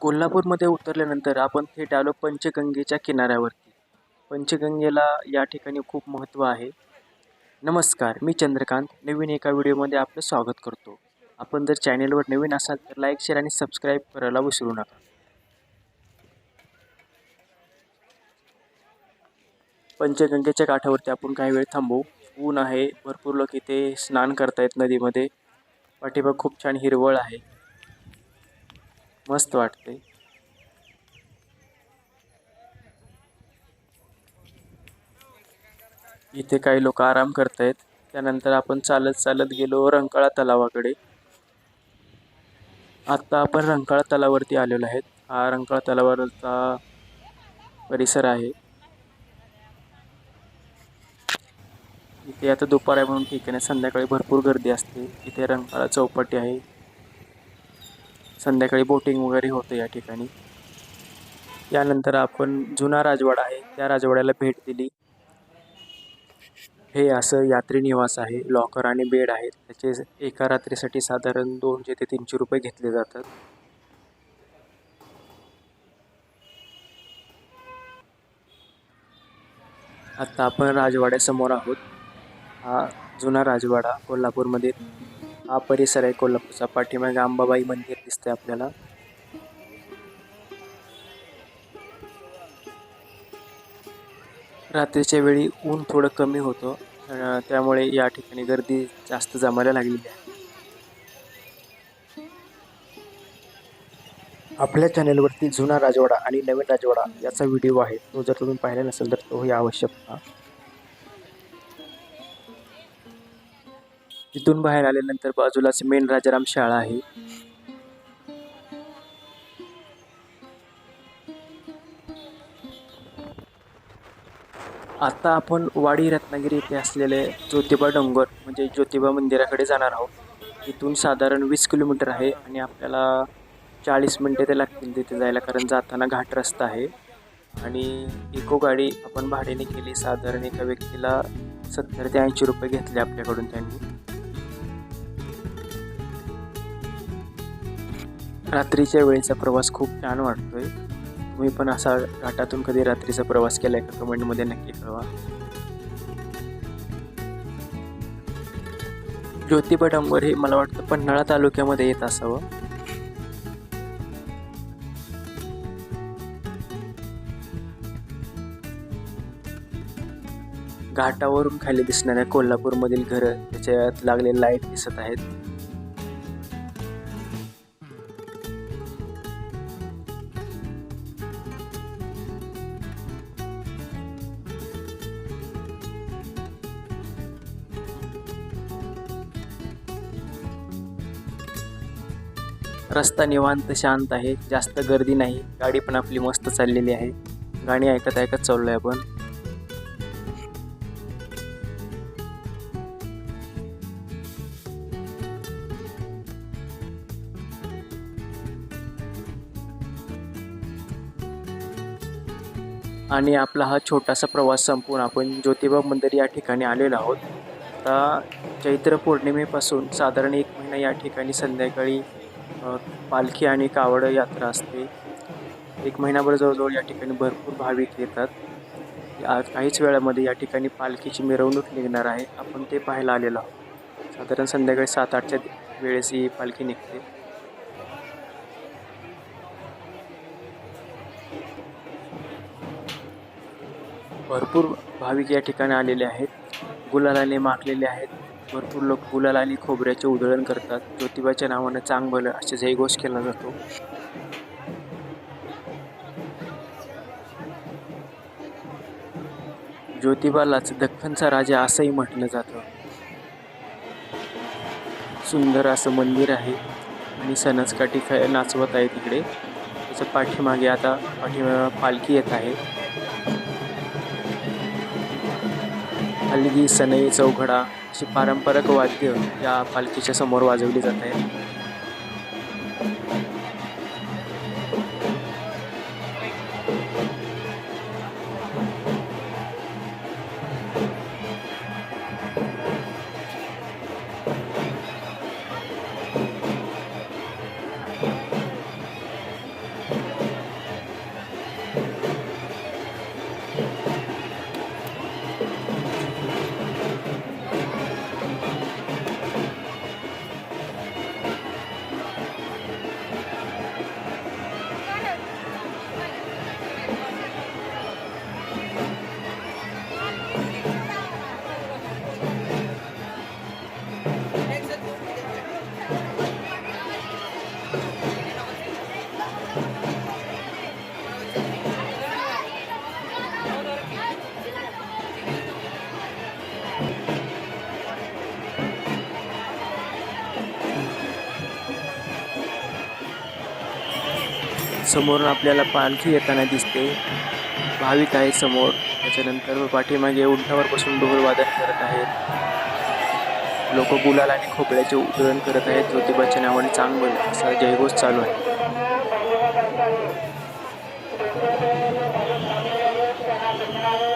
कोल्हापूरमध्ये उतरल्यानंतर आपण थेट आलो पंचगंगेच्या किनाऱ्यावरती. पंचगंगेला या ठिकाणी खूप महत्त्व आहे. नमस्कार, मी चंद्रकांत नवीन एका व्हिडिओमध्ये आपलं स्वागत करतो. आपण जर चॅनेलवर नवीन असाल तर लाईक, शेअर आणि सबस्क्राईब करायला विसरू नका. पंचगंगेच्या काठावरती आपण काही वेळ थांबू. ऊन आहे, भरपूर लोक इथे स्नान करतायत नदीमध्ये. पाठीमाग खूप छान हिरवळ आहे, मस्त वाटते. इथे काही लोक आराम करतायत. त्यानंतर आपण चालत चालत गेलो रंकाळा तलावाकडे. आता आपण रंकाळा तलावावरती आलेलो आहेत. हा रंकाळा तलावावरचा परिसर आहे. इथे आता दुपार आहे म्हणून ठीक आहे, संध्याकाळी भरपूर गर्दी असते. इथे रंकाळा चौपाटी आहे. संध्याकाळी बोटिंग वगैरे होते या ठिकाणी. यानंतर आपण जुना राजवाडा आहे त्या राजवाड्याला भेट दिली. हे असं यात्री निवास आहे. लॉकर आणि बेड आहेत. त्याचे एका रात्रीसाठी साधारण 200 ते 300 रुपये घेतले जातात. आता आपण राजवाड्यासमोर आहोत. हा जुना राजवाडा कोल्हापूरमध्ये हा परिसर आहे. कोल्हापूरचा पाठीमागे अंबाबाई मंदिर दिसतंय आपल्याला. रात्रीच्या वेळी ऊन थोडं कमी होतं, त्यामुळे या ठिकाणी गर्दी जास्त जमायला लागलेली आहे. आपल्या चॅनेलवरती जुना राजवाडा आणि नवीन राजवाडा याचा व्हिडिओ आहे. तो जर तुम्ही पाहिला नसेल तर तोही आवश्यक पहा. तिथून बाहेर आल्यानंतर बाजूलाच मेन राजाराम शाळा आहे. आता आपण वाडी रत्नागिरी येथे असलेले ज्योतिबा डोंगर म्हणजे ज्योतिबा मंदिराकडे जाणार आहोत. इथून साधारण 20 किलोमीटर आहे आणि आपल्याला 40 मिनिटे ते लागतील तिथे जायला, कारण जाताना घाट रस्ता आहे. आणि इको गाडी आपण भाड्याने केली. साधारण एका व्यक्तीला 70 ते 80 रुपये घेतले आपल्याकडून त्यांनी. रात्रीच्या वेळेचा प्रवास खूप छान वाटतोय. तुम्ही पण असा घाटातून कधी रात्रीचा प्रवास केलाय का? कमेंटमध्ये नक्की कळवा. ज्योतिबा डोंगर हे मला वाटतं पन्हाळा तालुक्यामध्ये येत असावं. घाटावरून खाली दिसणाऱ्या कोल्हापूरमधील घरं, त्याच्यात लागलेले लाईट दिसत आहेत. रस्ता निवांत शांत आहे, जास्त गर्दी नाही. गाडी पण आपली मस्त चाललेली आहे. गाणी ऐकत ऐकत चाललोय आपण. आणि आपला हा छोटासा प्रवास संपवून आपण ज्योतिबा मंदिर या ठिकाणी आलेलो आहोत. आता चैत्र पौर्णिमेपासून साधारण 1 महिना या ठिकाणी संध्याकाळी पालखी आणि कावड यात्रा असते. 1 महिनाभर जवळजवळ या ठिकाणी भरपूर भाविक येतात. काहीच वेळामध्ये या ठिकाणी पालखीची मिरवणूक निघणार आहे. आपण ते पाहायला आलेलो आहोत. साधारण संध्याकाळी 7-8च्या वेळेस ही पालखी निघते. भरपूर भाविक या ठिकाणी आलेले आहेत. गुलालाने माखलेले आहेत. भरपूर लोक गुलाल आणि खोबऱ्याचे उधळण करतात. ज्योतिबाच्या नावानं चांग भलं असे जयघोष केला जातो. ज्योतिबालाच दख्खनचा राजा असंही म्हटलं जातं. सुंदर असं मंदिर आहे आणि सणसकाठी नाचवत आहे तिकडे. त्याच्या पाठीमागे आता पालखी येत आहे. हलगी, सनई, चौघडा अशी पारंपरिक वाद्य या पालखीच्या समोर वाजवली जात आहेत. समोरून आपल्याला पालखी येताना दिसते. भाविक आहे समोर. त्याच्यानंतर पाठीमागे उंटावर बसून ढोल वादन करत आहेत. लोक गुलाल आणि खोबऱ्याचे उधळण करत आहेत. ज्योतिबाच्या नावाने चांगलं असा जयघोष चालू आहे.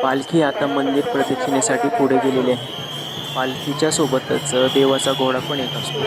पालखी आता मंदिर प्रदक्षिणेसाठी पुढे गेलेली आहे. पालखीच्या सोबतच देवाचा घोडा पण येत असतो.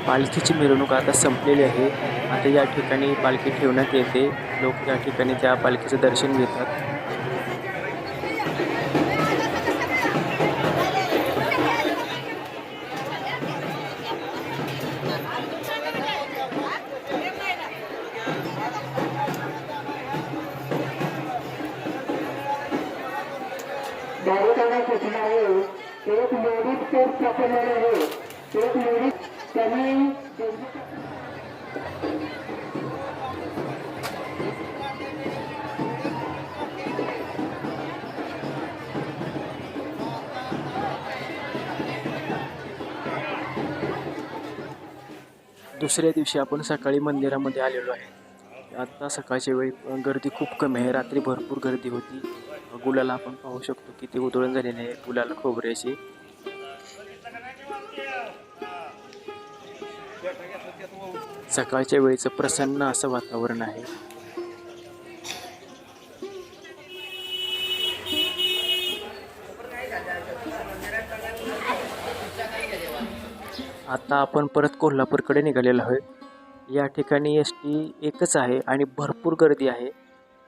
पालखीची मिरवणूक आता संपलेली आहे. आता या ठिकाणी पालखी ठेवण्यात येते. लोक या ठिकाणी त्या पालखीचं दर्शन घेतात. सूचना आहे. एक लेडीज केस सापडलेले आहे. एक लेडीज त्यांनी दुसऱ्या दिवशी आपण सकाळी मंदिरामध्ये आलेलो आहे. आता सकाळच्या वेळी गर्दी खूप कमी आहे. रात्री भरपूर गर्दी होती. गुलाला आपण पाहू शकतो किती उधळण झालेली आहे गुलाल खोबऱ्याची. सकाळच्या वेळेचं प्रसन्न असं वातावरण आहे. आता आपण परत कोल्हापूरकडे निघालेलो आहोत. या ठिकाणी एसटी एकच आहे आणि भरपूर गर्दी आहे.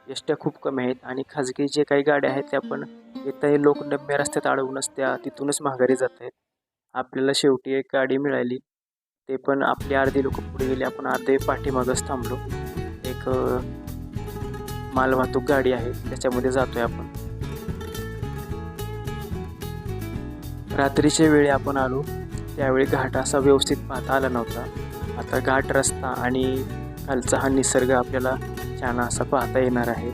एसट्या खूप कमी आहेत आणि खाजगी जे काही गाड्या आहेत त्या पण येताही लोक नम्या रस्त्यात अडवूनच त्या तिथूनच माघारी जात आहेत. आपल्याला शेवटी एक गाडी मिळाली. ते पण आपली अर्धी लोक पुढे गेले. आपण अर्धे पाठीमागच थांबलो. एक मालवाहतूक गाडी आहे त्याच्यामध्ये जातोय आपण. रात्रीच्या वेळी आपण आलो त्यावेळी घाट असा व्यवस्थित पाहता आला नव्हता. आता घाट रस्ता आणि खालचा हा निसर्ग आपल्याला छान असा पाहता येणार आहे.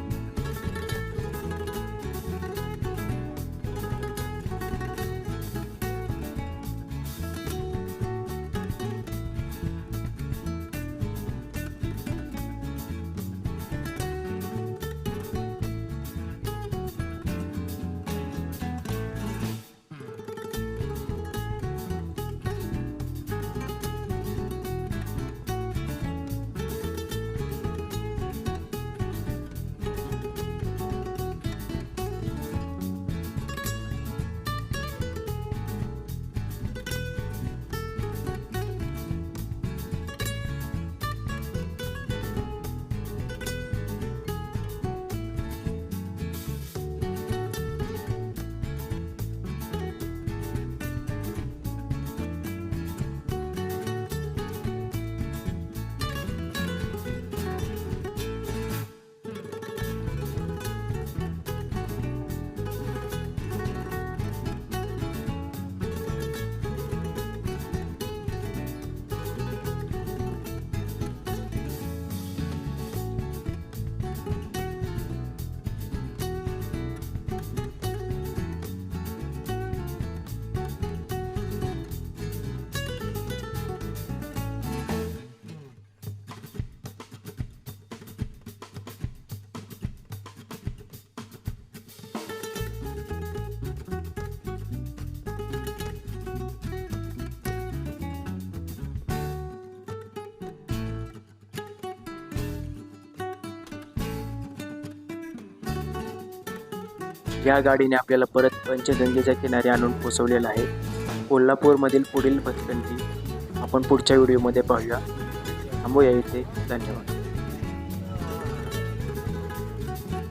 या गाडीने आपल्याला परत पंचगंगेच्या किनारी आणून पोचवलेलं आहे. कोल्हापूरमधील पुढील भटकंती आपण पुढच्या व्हिडिओमध्ये पाहूया. थांबूया इथे. धन्यवाद.